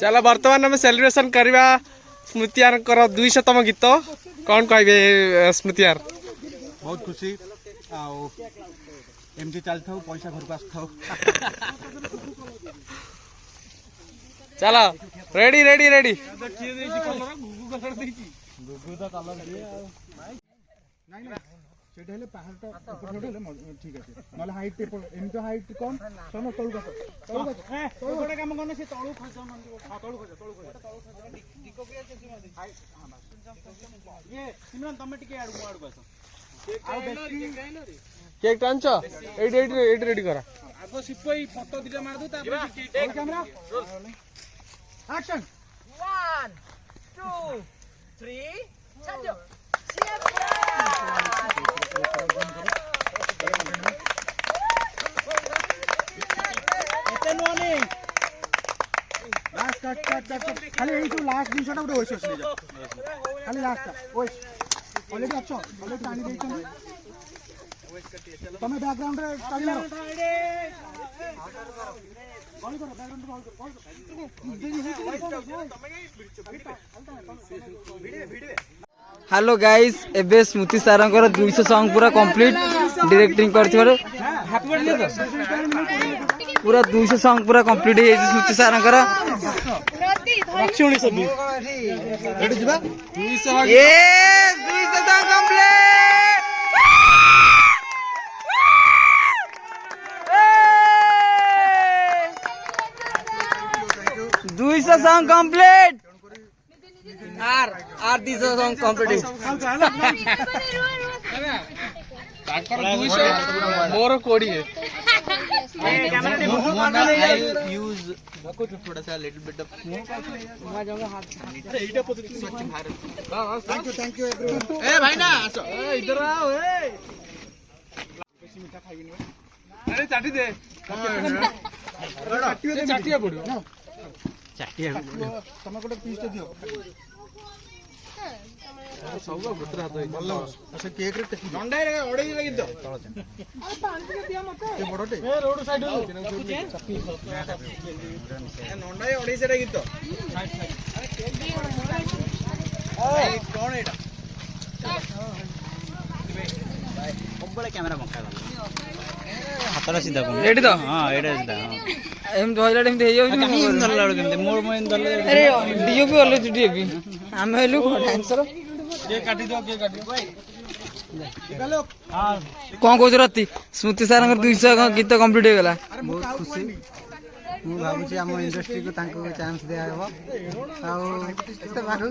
चलो बर्तमान आम सेलिब्रेशन करवा स्मृति यार 200तम गीत कौन कहे स्मृति यार बहुत खुशी एमती चल था पैसा घर को आस चलो रेडी रेडी रेडी ठीक है ना हाइट एमती हाइट कम सुन तौक गोटे कम कर सिमरन तुम केक टांच एट रेडी करा आगो सिपाही फोटो दिटा मार दो कैमरा एक्शन 1 2 3 चलो खाली यही तो लास्ट जिनटा गोटे ओएस खाली लास्ट ओएस ऑलरेडी अच्छो ऑलरेडी टाणी देइछन तमे बैकग्राउंड रे टाणी मारो बॉल करो बैकग्राउंड बॉल करो हेलो गाइस एबे स्मृति सारंकर 200 सॉन्ग पूरा कंप्लीट डायरेक्टिंग करथिबार हैप्पी बर्थडे पूरा 200 सॉन्ग पूरा कंप्लीट है स्मृति सारंकर रक्षोणी सब रेडी जिबा 200 सॉन्ग कंप्लीट 200 सॉन्ग कंप्लीट आर 200 सॉन्ग कंप्लीट मोर कोड़ी है यूज थोड़ा सा little bit of thank you everyone ए भाई ना इधर आओ ए बेसी मीठा खाइबिनी अरे चाटी दे चाटिया पड़ो चाटिया तमे गोटे पीस ते दियो सब गुतरा हाथ भल्ला अच्छा केक रे डंडा रे ओडई लगी तो अरे पानी के दिया मते ए बडोटे ए रोड साइड ए नंडा ओडई से लगी तो ए कौन एटा बड़े कैमरा बंका हातरा सीधा कोन रेडी तो हां एडा सीधा एम धोइला टाइम दे जाउ कहीं दल्ला लड़ केते मोर मोइन दल्ला अरे डीओपी ऑलरेडी डीओपी हम हेलु डांसर के काटी दो के काटी निकालो हां कोन कोच रती स्मृति सारंकर 200 गीत कंप्लीट हो गेला बहुत खुशी मु भाबुची हम इंडस्ट्री को तांको चांस दिया हेबो आ तो बागु